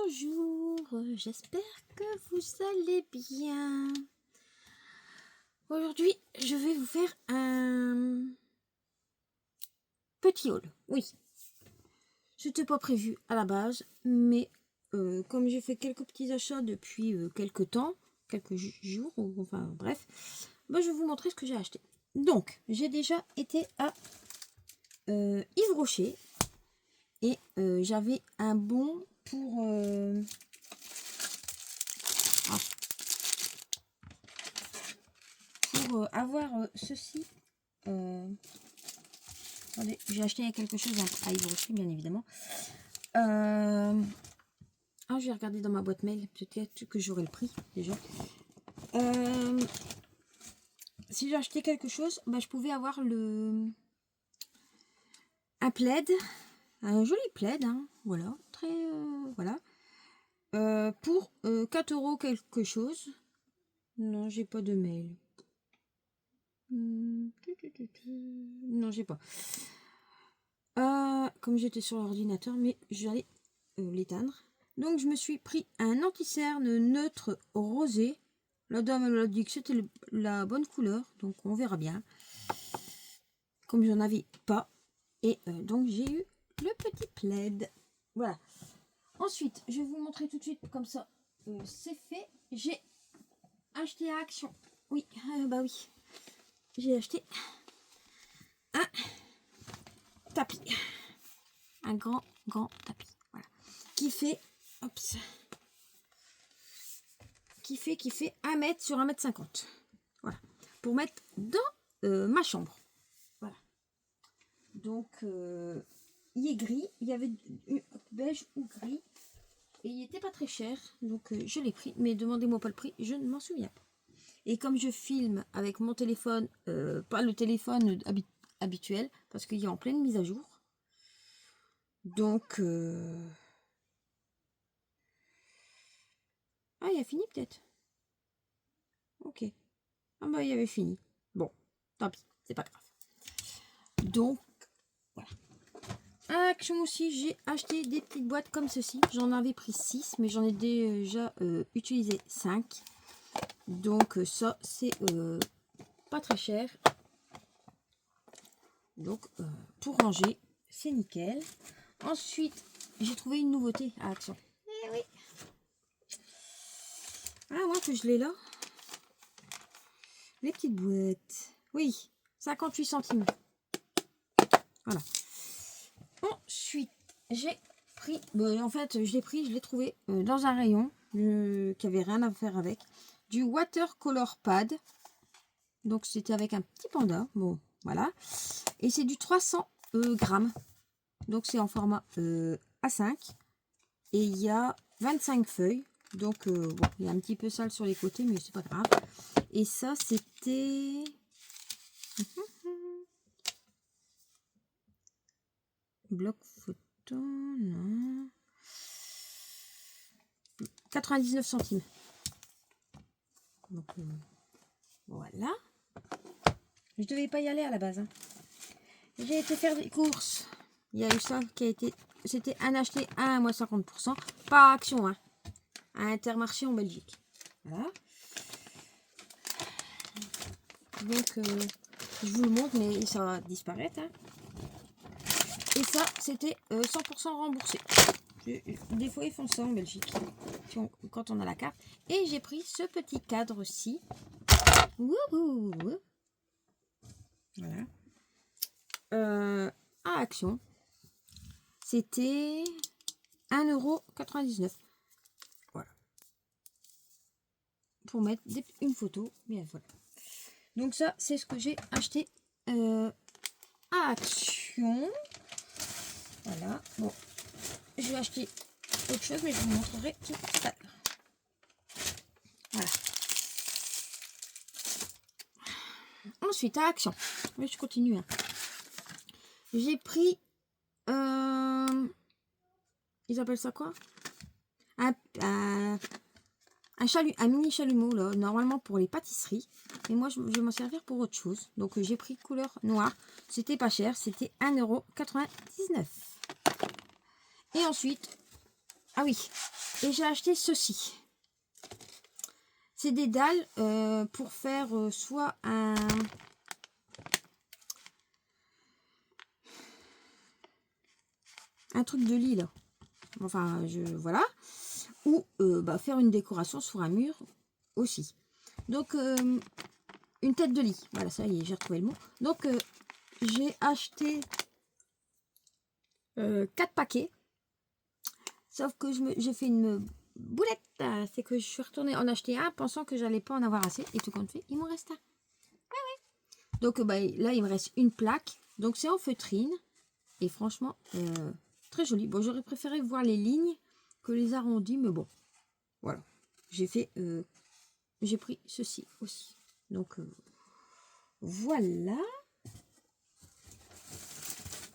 Bonjour, j'espère que vous allez bien. Aujourd'hui, je vais vous faire un petit haul. Oui, c'était pas prévu à la base, mais comme j'ai fait quelques petits achats depuis quelques temps, quelques jours, enfin bref, bah, je vais vous montrer ce que j'ai acheté. Donc, j'ai déjà été à Yves Rocher et j'avais un bon pour... avoir ceci. Attendez, j'ai acheté quelque chose à Yves Rocher, bien évidemment. Je vais regarder dans ma boîte mail, peut-être que j'aurai le prix déjà. Si j'ai acheté quelque chose, bah, je pouvais avoir un plaid, un joli plaid, hein, voilà, très voilà, pour 4 € quelque chose. Non, j'ai pas de mail. Non, j'ai pas. Comme j'étais sur l'ordinateur, mais j'allais l'éteindre. Donc je me suis pris un anti-cerne neutre rosé. La dame elle a dit que c'était la bonne couleur, donc on verra bien. Comme j'en avais pas, et donc j'ai eu le petit plaid. Voilà. Ensuite, je vais vous montrer tout de suite comme ça. C'est fait. J'ai acheté à Action. Oui, bah oui. J'ai acheté un tapis. Un grand tapis. Voilà. Qui fait... Oups. Qui fait 1 mètre sur 1 mètre 50. Voilà. Pour mettre dans ma chambre. Voilà. Donc, il est gris. Il y avait beige ou gris. Et il n'était pas très cher. Donc, je l'ai pris. Mais demandez-moi pas le prix. Je ne m'en souviens pas. Et comme je filme avec mon téléphone, pas le téléphone habituel, parce qu'il est en pleine mise à jour. Donc, ah, il a fini peut-être. Ok. Ah bah, il avait fini. Bon, tant pis, c'est pas grave. Donc, voilà. À Action aussi, j'ai acheté des petites boîtes comme ceci. J'en avais pris 6, mais j'en ai déjà utilisé 5. Donc, ça, c'est pas très cher. Donc, pour ranger, c'est nickel. Ensuite, j'ai trouvé une nouveauté à Action. Eh oui. Ah, moi que je l'ai là. Les petites boîtes. Oui, 58 centimes. Voilà. Ensuite, j'ai pris... en fait, je l'ai trouvé dans un rayon qui avait rien à faire avec. Du watercolor pad. Donc, c'était avec un petit panda. Bon, voilà. Et c'est du 300 grammes. Donc, c'est en format A5. Et il y a 25 feuilles. Donc, bon, il y a un petit peu sale sur les côtés, mais c'est pas grave. Et ça, c'était... Bloc photo, non. 99 centimes. Donc, voilà. Je devais pas y aller à la base. Hein. J'ai été faire des courses. Il y a eu ça qui a été... C'était un acheté, un à moins 50%. Pas à Action, hein. À Intermarché en Belgique. Voilà. Donc, je vous le montre, mais ça va disparaître. Hein. Et ça, c'était 100% remboursé. Des fois, ils font ça en Belgique. Quand on a la carte. Et j'ai pris ce petit cadre-ci. Wouhou! Voilà. À Action. C'était 1,99 €. Voilà. Pour mettre une photo. Bien, voilà. Donc ça, c'est ce que j'ai acheté à Action. Voilà. Bon. Je vais acheter autre chose, mais je vous montrerai tout à l'heure. Voilà. Ensuite, à Action. Mais je continue. Hein. J'ai pris... ils appellent ça quoi? Un mini chalumeau, là, normalement pour les pâtisseries. Et moi, je vais m'en servir pour autre chose. Donc, j'ai pris couleur noire. C'était pas cher. C'était 1,99 €. Et ensuite, Ah oui, et j'ai acheté ceci. C'est des dalles pour faire soit un truc de lit là. Enfin, voilà. Ou faire une décoration sur un mur aussi. Donc, une tête de lit. Voilà, ça y est, j'ai retrouvé le mot. Donc, j'ai acheté 4 paquets. Sauf que j'ai fait une boulette. C'est que je suis retournée en acheter un pensant que j'allais pas en avoir assez. Et tout compte fait, il m'en reste un. Ah ouais. Donc, là, il me reste une plaque. Donc, c'est en feutrine. Et franchement, très joli. Bon, j'aurais préféré voir les lignes que les arrondis. Mais bon, voilà. J'ai pris ceci aussi. Donc, voilà.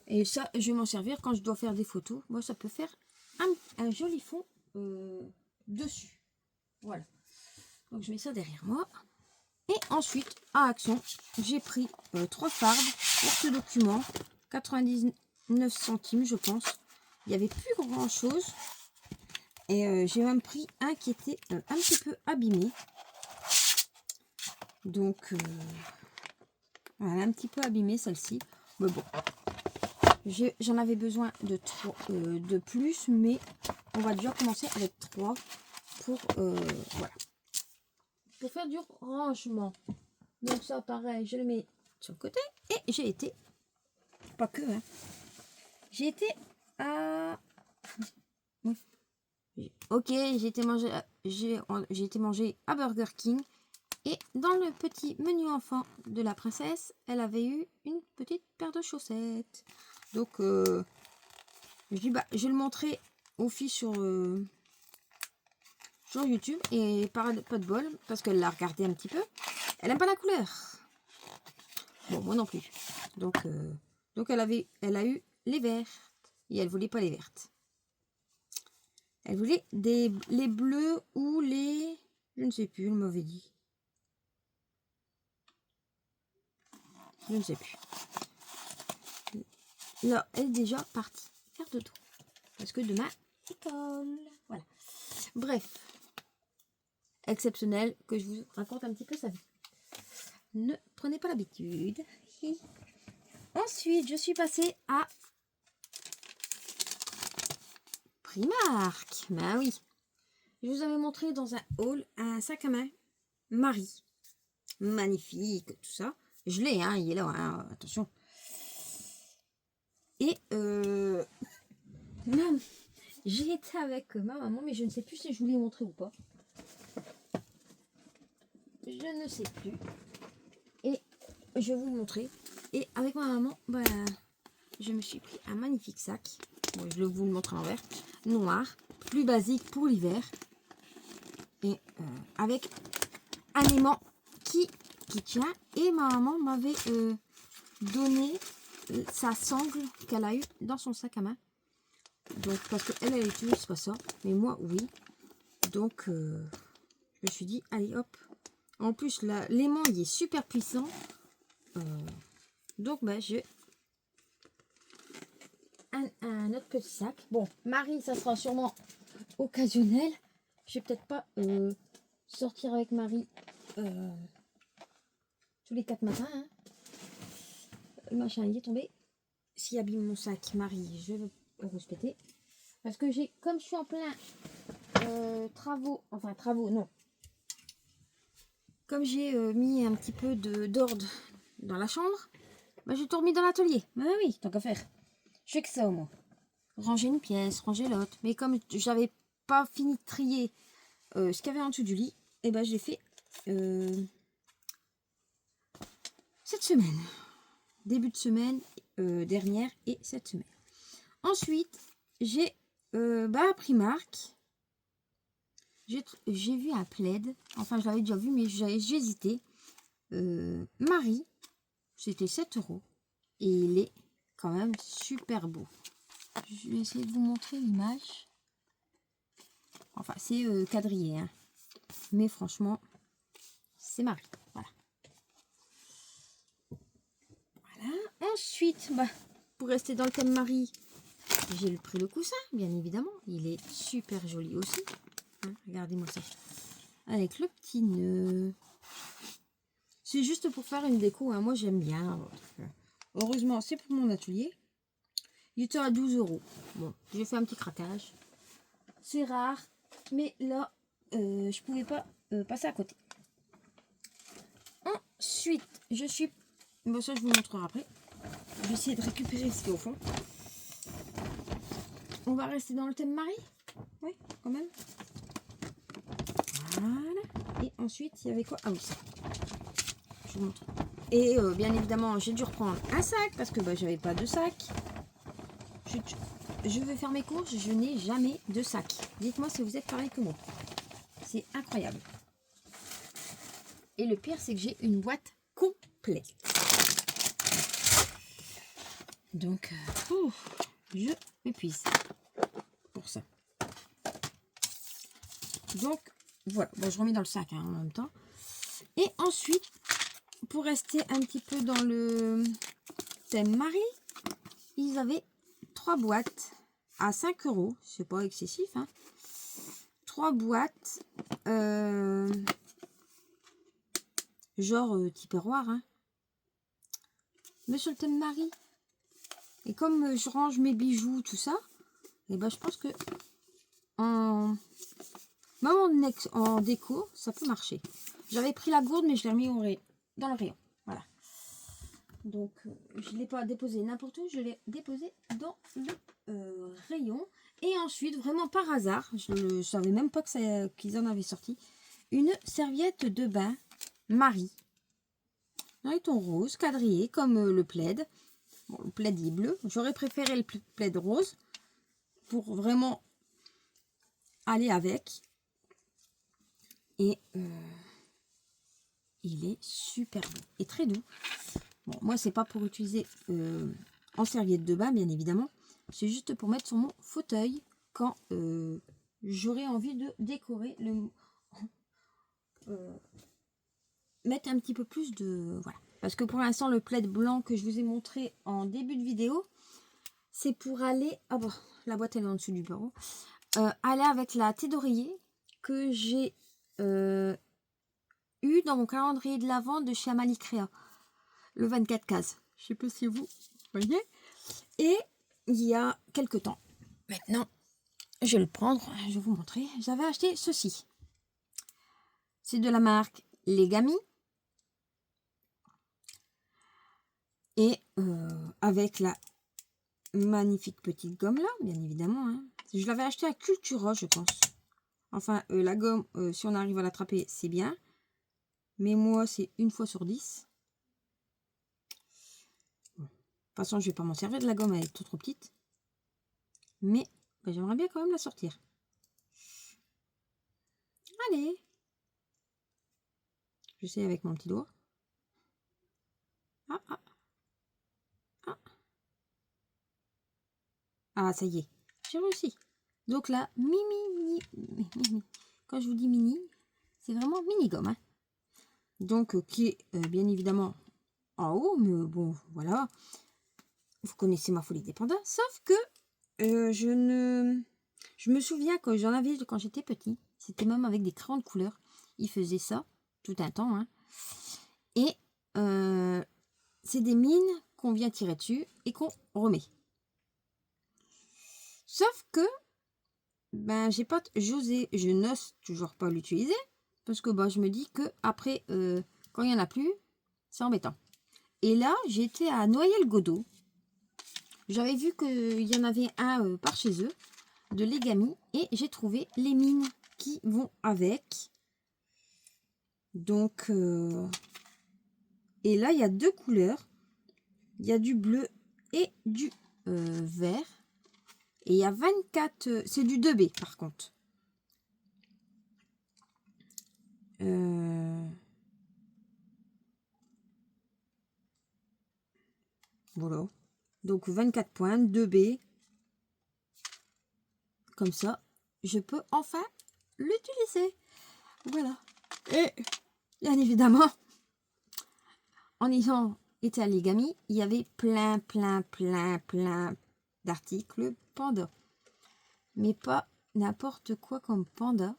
Et ça, je vais m'en servir quand je dois faire des photos. Moi, ça peut faire un joli fond dessus. Voilà. Donc, je mets ça derrière moi. Et ensuite, à Action, j'ai pris 3 fardes pour ce document. 99 centimes, je pense. Il n'y avait plus grand chose. Et j'ai même pris un qui était un petit peu abîmé. Donc, voilà, un petit peu abîmé celle-ci. Mais bon, j'en avais besoin de plus, mais on va déjà commencer avec 3 pour, voilà. Pour faire du rangement. Donc ça, pareil, je le mets sur le côté. Et j'ai été, pas que, hein, j'ai été à... Ok, j'ai été manger à Burger King. Et dans le petit menu enfant de la princesse, elle avait eu une petite paire de chaussettes. Donc, je dis, je vais le montrer aux filles sur YouTube. Et pas de bol, parce qu'elle l'a regardé un petit peu. Elle n'aime pas la couleur. Bon, moi non plus. Donc elle a eu les vertes. Et elle voulait pas les vertes. Elle voulait les bleus ou les... Je ne sais plus, elle m'avait dit. Je ne sais plus. Là, elle est déjà partie faire de tout. Parce que demain, école. Voilà. Bref. Exceptionnel que je vous raconte un petit peu sa vie. Ne prenez pas l'habitude. Ensuite, je suis passée à Primark. Ben oui. Je vous avais montré dans un haul un sac à main Marie. Magnifique, tout ça. Je l'ai, hein, il est là, hein, attention. Et j'ai été avec ma maman, mais je ne sais plus si je vous l'ai montré ou pas. Je ne sais plus. Et je vais vous le montrer. Et avec ma maman, je me suis pris un magnifique sac. Bon, je vais vous le montrer en vert. Noir, plus basique pour l'hiver. Et avec un aimant qui tient. Et ma maman m'avait donné sa sangle qu'elle a eu dans son sac à main. Donc, parce qu'elle, elle utilise pas ça. Mais moi, oui. Donc, je me suis dit, allez, hop. En plus, l'aimant, il est super puissant. Donc, j'ai un autre petit sac. Bon, Marie, ça sera sûrement occasionnel. Je vais peut-être pas sortir avec Marie tous les 4 matins. Hein. Le machin, il est tombé. S'il abîme mon sac, Marie, je vais le respecter. Parce que comme je suis en plein travaux, non. Comme j'ai mis un petit peu d'ordre dans la chambre, j'ai tout remis dans l'atelier. Oui, tant qu'à faire. Je fais que ça au moins. Ranger une pièce, ranger l'autre. Mais comme j'avais pas fini de trier ce qu'il y avait en dessous du lit, et je l'ai fait cette semaine. Début de semaine dernière et cette semaine. Ensuite, j'ai à Primark. J'ai vu un plaid. Enfin, je l'avais déjà vu, mais j'hésitais. Marie, c'était 7 €. Et il est quand même super beau. Je vais essayer de vous montrer l'image. Enfin, c'est quadrillé. Hein. Mais franchement, c'est Marie. Voilà. Voilà. Ensuite, pour rester dans le thème Marie, j'ai pris le coussin, bien évidemment. Il est super joli aussi. Hein, regardez-moi ça. Avec le petit nœud. C'est juste pour faire une déco. Hein. Moi, j'aime bien. Heureusement, c'est pour mon atelier. Il était à 12 €. Bon, j'ai fait un petit craquage. C'est rare. Mais là, je pouvais pas passer à côté. Ensuite, je suis... Bon, ça, je vous montrerai après. Je vais essayer de récupérer ce qui est au fond. On va rester dans le thème Marie. Oui, quand même. Voilà. Et ensuite, il y avait quoi? Ah oui, ça. Je vous montre. Et bien évidemment, j'ai dû reprendre un sac parce que bah, j'avais pas de sac. Je vais faire mes courses, je n'ai jamais de sac. Dites-moi si vous êtes pareil que moi. C'est incroyable. Et le pire, c'est que j'ai une boîte complète. Donc, je m'épuise pour ça. Donc, voilà. Bon, je remets dans le sac hein, en même temps. Et ensuite, pour rester un petit peu dans le thème Marie, ils avaient 3 boîtes à 5 €. C'est pas excessif. Hein. 3 boîtes, genre Tupperware. Hein. Mais sur le thème Marie. Et comme je range mes bijoux, tout ça, et ben je pense que même en déco, ça peut marcher. J'avais pris la gourde, mais je l'ai remis dans le rayon. Voilà. Donc, je ne l'ai pas déposé n'importe où, je l'ai déposé dans le rayon. Et ensuite, vraiment par hasard, je ne savais même pas qu'ils en avaient sorti, une serviette de bain Marie. Un ton rose, quadrillé, comme le plaid. Bon, le plaid est bleu. J'aurais préféré le plaid rose pour vraiment aller avec. Et il est super beau et très doux. Bon, moi, c'est pas pour utiliser en serviette de bain, bien évidemment. C'est juste pour mettre sur mon fauteuil quand j'aurai envie de décorer mettre un petit peu plus de... Voilà. Parce que pour l'instant, le plaid blanc que je vous ai montré en début de vidéo, c'est pour aller... Ah bon, la boîte, elle est en dessous du bureau. Aller avec la thé d'oreiller que j'ai eu dans mon calendrier de l'Avent de chez Amalie Créa. Le 24 cases. Je sais pas si vous voyez. Et il y a quelques temps, maintenant, je vais le prendre, je vais vous montrer. J'avais acheté ceci. C'est de la marque Legami. Et avec la magnifique petite gomme là, bien évidemment. Hein. Je l'avais acheté à Cultura, je pense. Enfin, la gomme, si on arrive à l'attraper, c'est bien. Mais moi, c'est 1 fois sur 10. Bon. De toute façon, je vais pas m'en servir de la gomme, elle est trop petite. Mais ben, j'aimerais bien quand même la sortir. Allez. J'essaie avec mon petit doigt. Ah, ah. Ah. Ah, ça y est. J'ai réussi. Donc là, mini. Quand je vous dis mini, c'est vraiment mini gomme. Hein. Donc, qui est bien évidemment en haut, mais bon, voilà. Vous connaissez ma folie des pandas. Sauf que je me souviens que j'en avais quand j'étais petit. C'était même avec des crayons de couleur. Ils faisaient ça tout un temps. Hein. Et c'est des mines qu'on vient tirer dessus et qu'on remet. Sauf que ben je n'ose toujours pas l'utiliser parce que ben, je me dis que après quand il n'y en a plus, c'est embêtant. Et là, j'étais à Noyelles-Godault. J'avais vu qu'il y en avait un par chez eux, de Legami, et j'ai trouvé les mines qui vont avec. Donc, et là, il y a 2 couleurs. Il y a du bleu et du vert. Et il y a 24... c'est du 2B, par contre. Voilà. Donc 24 points, 2B. Comme ça, je peux enfin l'utiliser. Voilà. Et bien évidemment, en ayant été à Legami, il y avait plein d'articles panda. Mais pas n'importe quoi comme panda.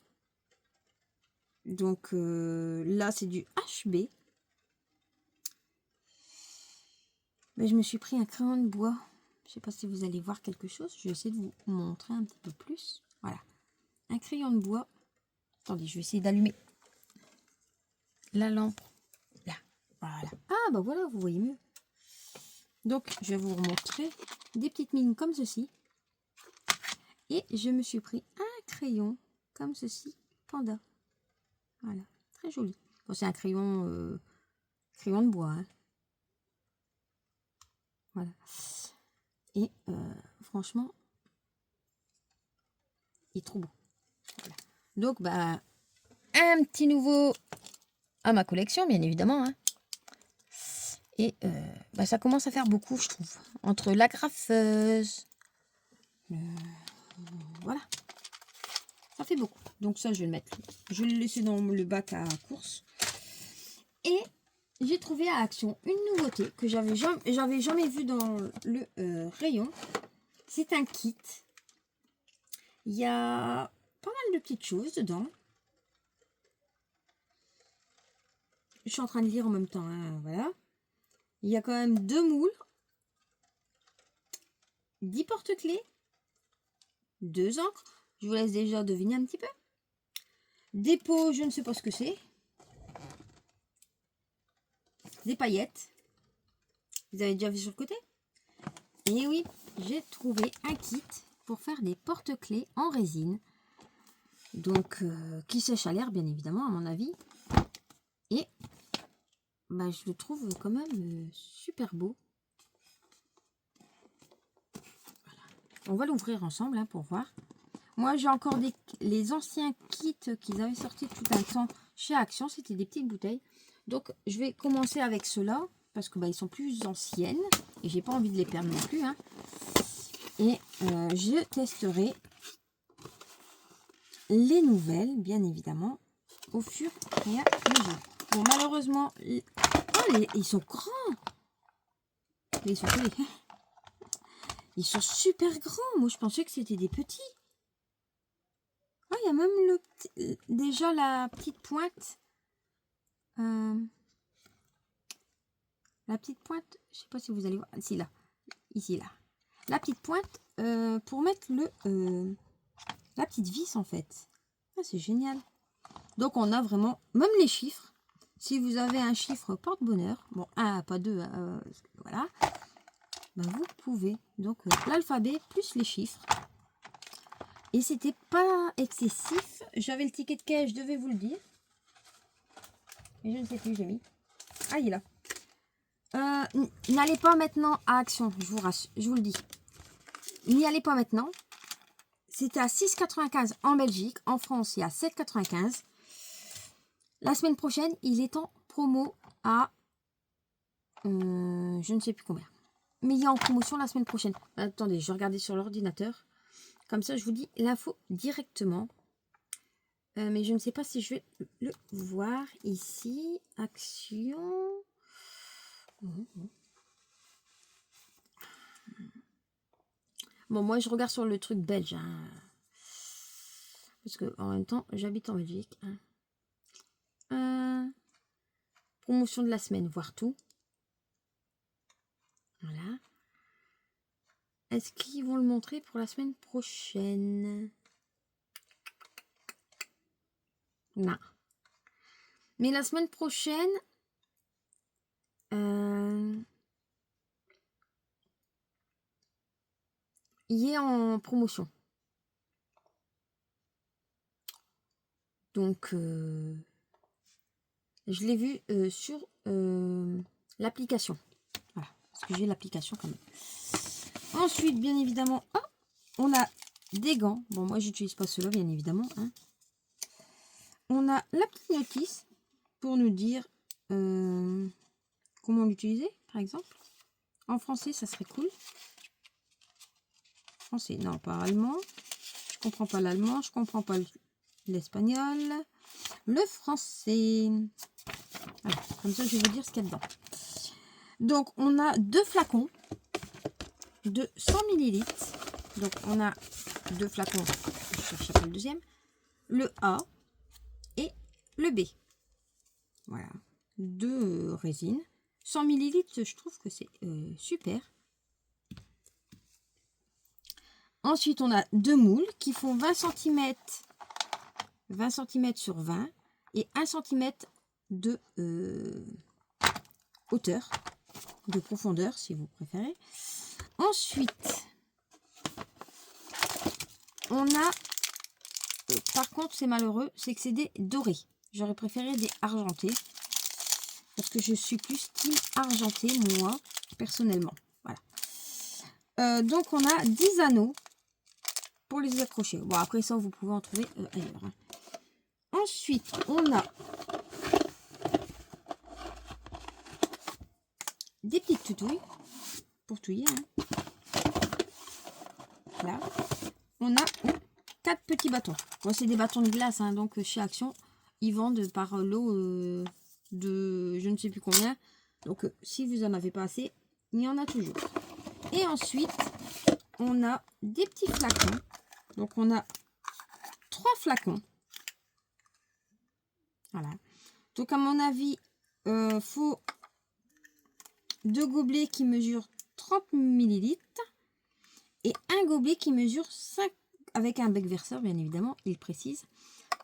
Donc là, c'est du HB. Mais je me suis pris un crayon de bois. Je ne sais pas si vous allez voir quelque chose. Je vais essayer de vous montrer un petit peu plus. Voilà. Un crayon de bois. Attendez, je vais essayer d'allumer la lampe. Là. Voilà. Ah, bah voilà, vous voyez mieux. Donc, je vais vous remontrer des petites mines comme ceci. Et je me suis pris un crayon comme ceci, panda. Voilà. Très joli. Bon, c'est un crayon, crayon de bois. Hein. Voilà. Et franchement, il est trop beau. Voilà. Donc, bah, un petit nouveau à ma collection, bien évidemment. Hein. Et bah, ça commence à faire beaucoup, je trouve. Entre l'agrafeuse. Voilà. Ça fait beaucoup. Donc ça, je vais le mettre. Je vais le laisser dans le bac à course. Et j'ai trouvé à Action une nouveauté que j'avais jamais vue dans le rayon. C'est un kit. Il y a pas mal de petites choses dedans. Je suis en train de lire en même temps. Hein, voilà. Il y a quand même 2 moules. 10 porte-clés. 2 encres. Je vous laisse déjà deviner un petit peu. Des pots, je ne sais pas ce que c'est. Des paillettes. Vous avez déjà vu sur le côté? Et oui, j'ai trouvé un kit pour faire des porte-clés en résine. Donc, qui sèche à l'air, bien évidemment, à mon avis. Et bah, je le trouve quand même super beau. Voilà. On va l'ouvrir ensemble hein, pour voir. Moi, j'ai encore les anciens kits qu'ils avaient sortis tout un temps chez Action. C'était des petites bouteilles. Donc, je vais commencer avec ceux-là. Parce que bah, ils sont plus anciennes. Et j'ai pas envie de les perdre non plus. Hein. Et je testerai les nouvelles, bien évidemment, au fur et à mesure. Bon, malheureusement, ils sont grands. Ils sont jolis. Ils sont super grands. Moi, je pensais que c'était des petits. Ah, il y a même déjà la petite pointe. La petite pointe, je sais pas si vous allez voir. Ici, là. Ici, là. La petite pointe pour mettre la petite vis, en fait. Ah, c'est génial. Donc, on a vraiment, même les chiffres. Si vous avez un chiffre porte-bonheur, bon, un, pas deux, voilà, ben vous pouvez. Donc, l'alphabet plus les chiffres. Et c'était pas excessif. J'avais le ticket de caisse, je devais vous le dire. Mais je ne sais plus, j'ai mis. Ah, il est là. N'allez pas maintenant à Action, je vous le dis. N'y allez pas maintenant. C'était à 6,95 en Belgique. En France, il y a 7,95. La semaine prochaine, il est en promo à... je ne sais plus combien. Mais il y a en promotion la semaine prochaine. Attendez, je vais regarder sur l'ordinateur. Comme ça, je vous dis l'info directement. Mais je ne sais pas si je vais le voir ici. Action. Bon, moi, je regarde sur le truc belge. Hein. Parce que en même temps, j'habite en Belgique. Hein. Promotion de la semaine, voir tout. Voilà. Est-ce qu'ils vont le montrer pour la semaine prochaine? Non. Mais la semaine prochaine, il est en promotion. Donc, je l'ai vu sur l'application. Voilà, parce que j'ai l'application quand même. Ensuite, bien évidemment, on a des gants. Bon, moi, j'utilise pas ceux-là, bien évidemment. Hein. On a la petite notice pour nous dire comment l'utiliser, par exemple. En français, ça serait cool. Français, non, pas allemand. Je comprends pas l'allemand, je comprends pas l'espagnol. Le français. Voilà, comme ça, je vais vous dire ce qu'il y a dedans. Donc, on a 2 flacons de 100 ml. Donc, on a 2 flacons. Je cherche après le deuxième. Le A et le B. Voilà. 2 résines. 100 ml, je trouve que c'est super. Ensuite, on a 2 moules qui font 20 cm sur 20 et 1 cm de hauteur, de profondeur si vous préférez. Ensuite, on a, par contre c'est malheureux, c'est que c'est des dorés. J'aurais préféré des argentés parce que je suis plus team argenté moi personnellement. Voilà. Donc on a 10 anneaux pour les accrocher. Bon, après ça vous pouvez en trouver ailleurs. Hein. Ensuite on a des petites toutouilles pour touiller. Hein. Là, on a 4 petits bâtons. Bon, c'est des bâtons de glace, hein, donc chez Action, ils vendent par lot de je ne sais plus combien. Donc, si vous en avez pas assez, il y en a toujours. Et ensuite, on a des petits flacons. Donc, on a 3 flacons. Voilà. Donc, à mon avis, faut 2 gobelets qui mesurent 30 ml et un gobelet qui mesure 5, avec un bec verseur, bien évidemment, il précise,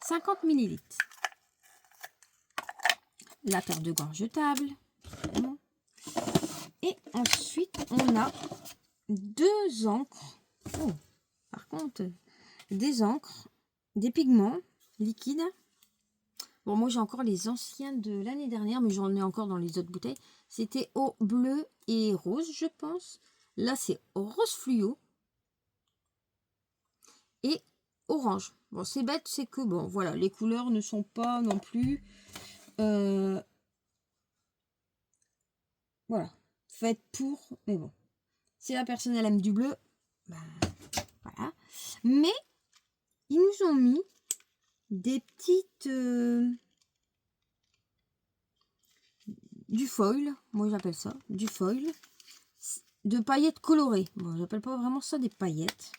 50 ml. La paire de gants jetable. Et ensuite, on a 2 encres. Oh, par contre, des encres, des pigments liquides. Bon, moi, j'ai encore les anciens de l'année dernière, mais j'en ai encore dans les autres bouteilles. C'était au bleu et rose, je pense. Là, c'est rose fluo. Et orange. Bon, c'est bête, c'est que, bon, voilà, les couleurs ne sont pas non plus... voilà, faites pour... Mais bon, si la personne, elle aime du bleu, ben, voilà. Mais, ils nous ont mis des petites... du foil, moi j'appelle ça, du foil, de paillettes colorées. Bon, j'appelle pas vraiment ça des paillettes.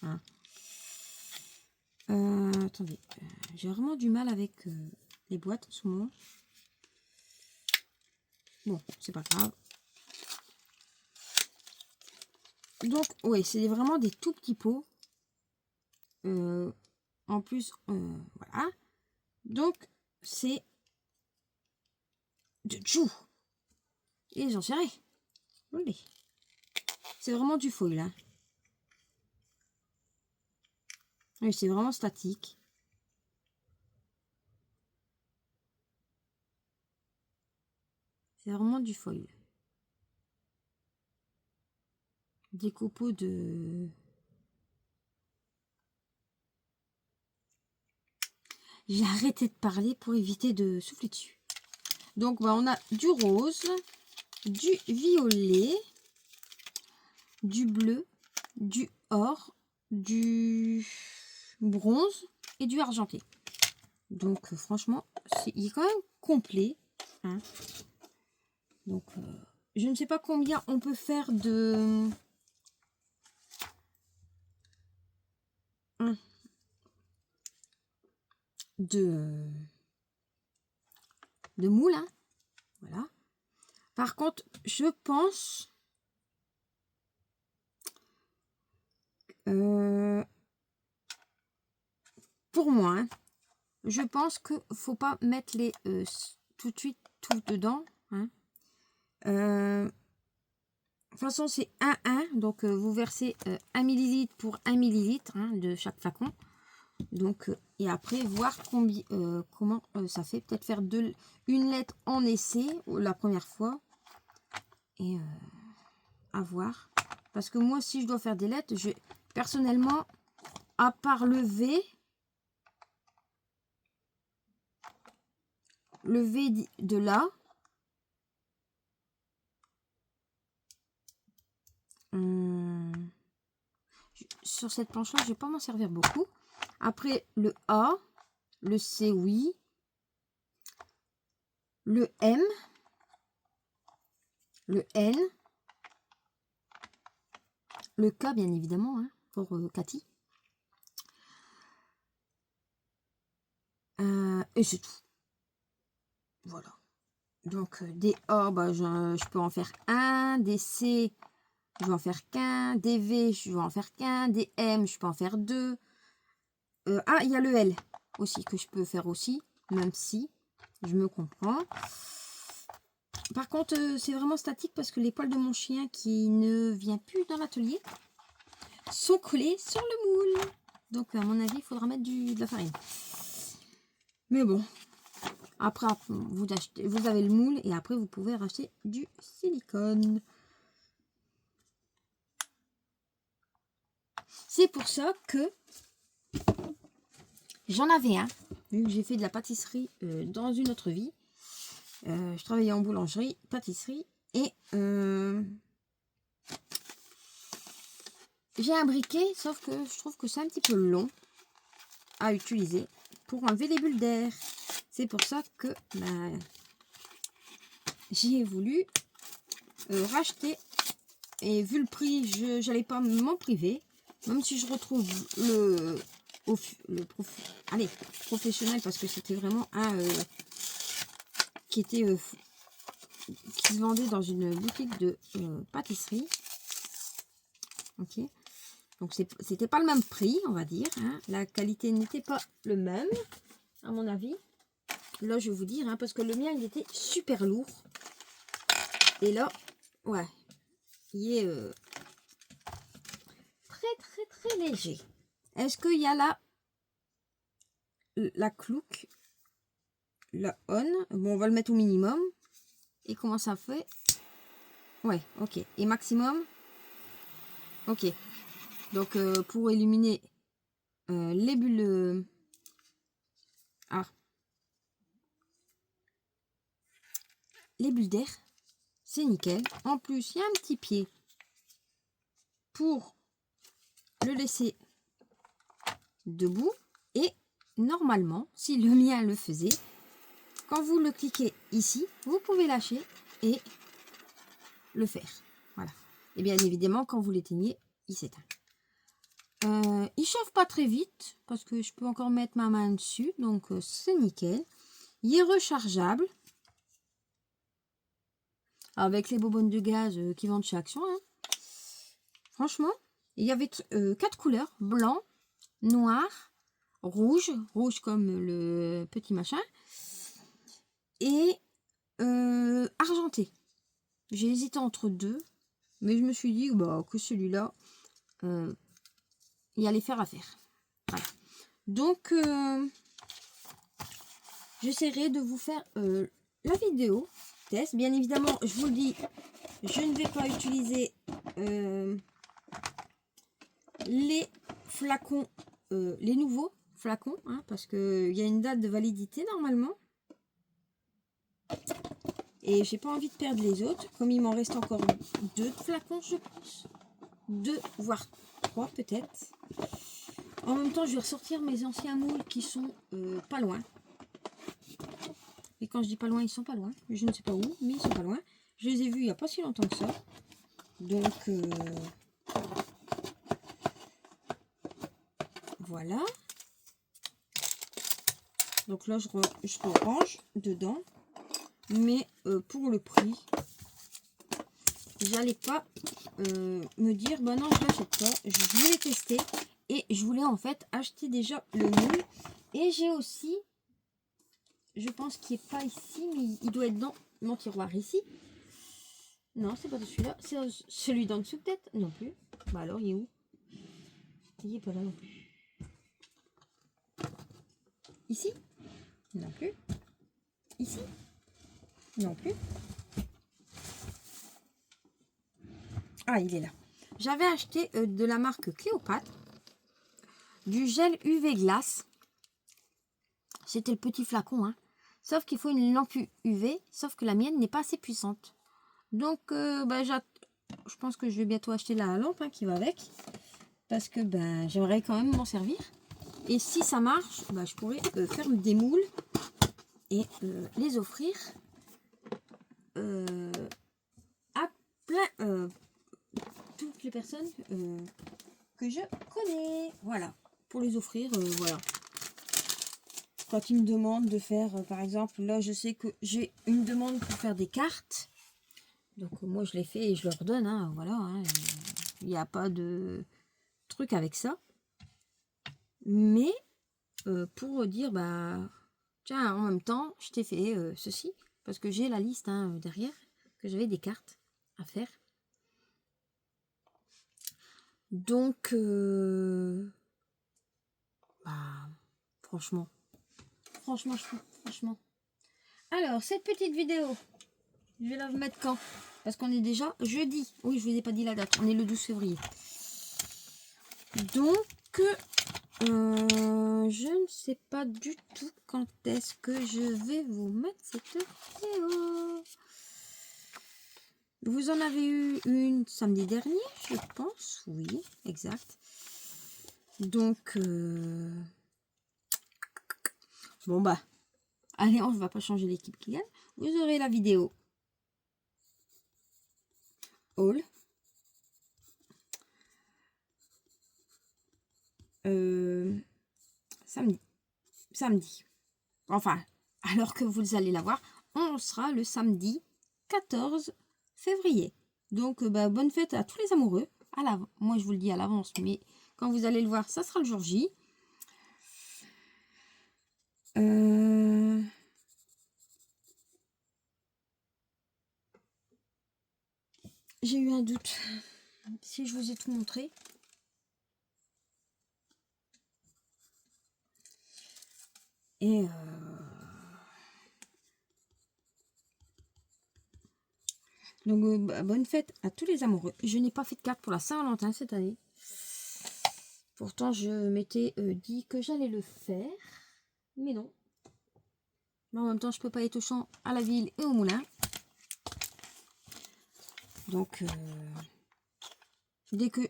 Hein. Attendez, j'ai vraiment du mal avec les boîtes en ce moment. Bon, c'est pas grave. Donc, oui, c'est vraiment des tout petits pots. En plus, voilà. Donc, c'est de Chou. Et j'en sais rien. Oui. C'est vraiment du foil, hein. Oui, c'est vraiment statique. C'est vraiment du foil. Des copeaux de... J'ai arrêté de parler pour éviter de souffler dessus. Donc, bah, on a du rose, du violet, du bleu, du or, du bronze et du argenté. Donc, franchement, il est quand même complet. Hein. Donc, je ne sais pas combien on peut faire de... de moule. Hein. Voilà. Par contre, je pense... pour moi, hein, je pense qu'il ne faut pas mettre les tout de suite tout dedans. Hein. De toute façon, c'est 1-1. Donc, vous versez 1 ml pour 1 ml hein, de chaque flacon. Donc, et après, voir combien, comment ça fait. Peut-être faire une lettre en essai la première fois. Et à voir. Parce que moi, si je dois faire des lettres, personnellement, à part le V de là, sur cette planche-là, je ne vais pas m'en servir beaucoup. Après, le A, le C, oui. Le M, le N, le K, bien évidemment. Hein. encore Cathy. Et c'est tout. Voilà. Donc des A, bah, je peux en faire un. Des C, je vais en faire qu'un. Des V, je vais en faire qu'un. Des M, je peux en faire deux. Ah, il y a le L aussi que je peux faire aussi, même si je me comprends. Par contre, c'est vraiment statique parce que les poils de mon chien qui ne vient plus dans l'atelier sont collés sur le moule. Donc, à mon avis, il faudra mettre de la farine. Mais bon, après, vous avez le moule et après, vous pouvez racheter du silicone. C'est pour ça que j'en avais un, vu que j'ai fait de la pâtisserie dans une autre vie. Je travaillais en boulangerie, pâtisserie et j'ai un briquet, sauf que je trouve que c'est un petit peu long à utiliser pour enlever les bulles d'air. C'est pour ça que j'ai voulu racheter, et vu le prix, je n'allais pas m'en priver, même si je retrouve professionnel, parce que c'était vraiment un qui se vendait dans une boutique de pâtisserie. Ok, donc c'était pas le même prix, on va dire, hein. La qualité n'était pas le même, à mon avis. Là, je vais vous dire, hein, parce que le mien, il était super lourd. Et là, ouais, il est très léger. Est-ce qu'il y a la clouque, la on? Bon, on va le mettre au minimum. Et comment ça fait? Ouais, ok. Et maximum? Ok. Donc, pour éliminer les bulles... les bulles d'air, c'est nickel. En plus, il y a un petit pied pour le laisser debout. Et normalement, si le mien le faisait, quand vous le cliquez ici, vous pouvez lâcher et le faire. Voilà. Et bien évidemment, quand vous l'éteignez, il s'éteint. Il chauffe pas très vite parce que je peux encore mettre ma main dessus, donc c'est nickel. Il est rechargeable avec les bonbonnes de gaz qui vendent chez Action, hein. Franchement, il y avait 4 couleurs: blanc, noir, rouge comme le petit machin, et argenté. J'ai hésité entre deux, mais je me suis dit bah, que celui-là, il y allait faire affaire. Voilà. Donc, j'essaierai de vous faire la vidéo test. Bien évidemment, je vous le dis, je ne vais pas utiliser les flacons, les nouveaux flacons, hein, parce qu'il y a une date de validité normalement. Et j'ai pas envie de perdre les autres. Comme il m'en reste encore 2 flacons, je pense. 2, voire 3 peut-être. En même temps, je vais ressortir mes anciens moules qui sont pas loin. Et quand je dis pas loin, ils sont pas loin. Je ne sais pas où, mais ils sont pas loin. Je les ai vus il n'y a pas si longtemps que ça. Donc, voilà. Donc là, je range dedans. Mais pour le prix, j'allais pas me dire, bah non, je l'achète pas. Je voulais tester. Et je voulais en fait acheter déjà le moule. Et j'ai aussi, je pense qu'il n'est pas ici, mais il doit être dans mon tiroir ici. Non, c'est pas de celui-là. C'est celui d'en dessous peut-être. Non plus. Bah alors, il est où? Il n'est pas là non plus. Ici? Non plus. Ici? Non plus. Ah, il est là. J'avais acheté de la marque Cléopâtre du gel UV glace. C'était le petit flacon, hein. Sauf qu'il faut une lampe UV, sauf que la mienne n'est pas assez puissante. Donc, bah, je pense que je vais bientôt acheter la lampe, hein, qui va avec. Parce que ben, j'aimerais quand même m'en servir. Et si ça marche, bah, je pourrais faire des moules et les offrir à plein... toutes les personnes que je connais. Voilà, pour les offrir, voilà. Quand ils me demandent de faire, par exemple, là, je sais que j'ai une demande pour faire des cartes. Donc, moi, je les fais et je leur donne, hein, voilà. Hein, il n'y a pas de truc avec ça. Mais, pour dire, bah, tiens, en même temps, je t'ai fait ceci. Parce que j'ai la liste hein, derrière, que j'avais des cartes à faire. Donc, bah, franchement. Alors, cette petite vidéo, je vais la mettre quand? Parce qu'on est déjà jeudi. Oui, je ne vous ai pas dit la date. On est le 12 février. Donc, je ne sais pas du tout quand est-ce que je vais vous mettre cette vidéo. Vous en avez eu une samedi dernier, je pense. Oui, exact. Donc, bon bah, allez, on ne va pas changer l'équipe qui gagne. Vous aurez la vidéo haul. Samedi. Enfin, alors que vous allez la voir, on sera le samedi 14 février. Donc, bah, bonne fête à tous les amoureux. Moi, je vous le dis à l'avance, mais quand vous allez le voir, ça sera le jour J. J'ai eu un doute. Si je vous ai tout montré. Et donc, bah, bonne fête à tous les amoureux. Je n'ai pas fait de carte pour la Saint-Valentin cette année. Pourtant, je m'étais dit que j'allais le faire. Mais non. Mais en même temps, je peux pas être au champ, à la ville et au moulin. Donc, dès que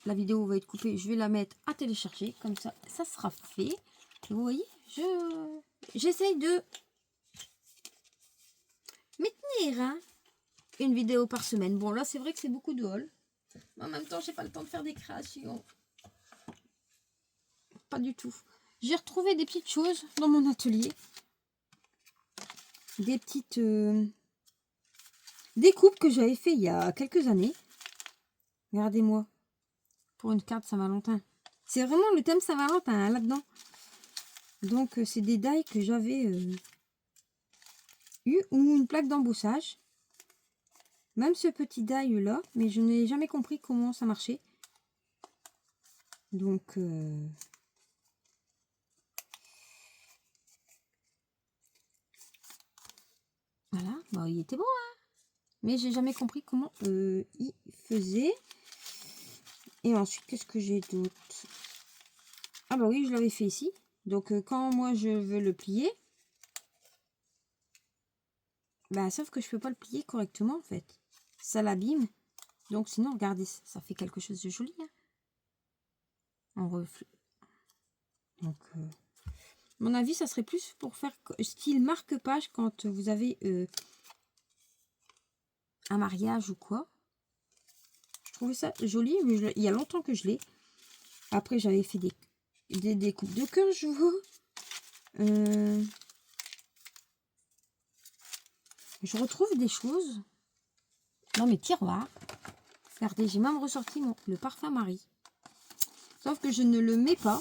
la vidéo va être coupée, je vais la mettre à télécharger. Comme ça, ça sera fait. Vous voyez, j'essaye de m'y tenir. Hein, une vidéo par semaine. Bon, là, c'est vrai que c'est beaucoup de haul. Mais en même temps, j'ai pas le temps de faire des créations. Pas du tout. J'ai retrouvé des petites choses dans mon atelier. Des petites découpes que j'avais fait il y a quelques années. Regardez-moi. Pour une carte Saint-Valentin. C'est vraiment le thème Saint-Valentin hein, là-dedans. Donc, c'est des die que j'avais eu ou une plaque d'embossage. Même ce petit die là, mais je n'ai jamais compris comment ça marchait. Donc, voilà. Bon, il était beau, hein. Mais j'ai jamais compris comment il faisait. Et ensuite, qu'est-ce que j'ai d'autre? Ah bah oui, je l'avais fait ici. Donc, quand moi je veux le plier, bah, sauf que je peux pas le plier correctement en fait. Ça l'abîme. Donc, sinon, regardez, ça fait quelque chose de joli. Hein, en reflet. Donc, à mon avis, ça serait plus pour faire style marque-page quand vous avez un mariage ou quoi. Je trouvais ça joli, mais il y a longtemps que je l'ai. Après, j'avais fait des coupes de cœur, je vois. Je retrouve des choses dans mes tiroirs. Regardez, j'ai même ressorti le parfum Marie. Sauf que je ne le mets pas.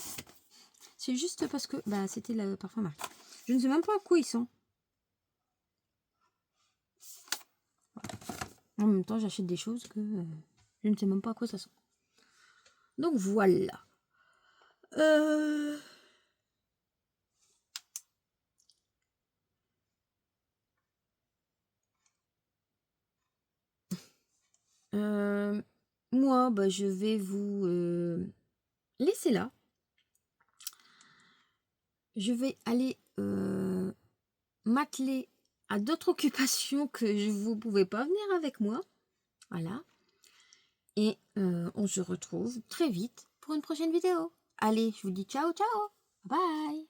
C'est juste parce que bah, c'était le parfum Marie. Je ne sais même pas à quoi il sent. En même temps, j'achète des choses que je ne sais même pas à quoi ça sent. Donc voilà. Moi, bah, je vais vous laisser là. Je vais aller m'atteler à d'autres occupations que vous ne pouvez pas venir avec moi. Voilà. Et on se retrouve très vite pour une prochaine vidéo. Allez, je vous dis ciao, ciao. Bye.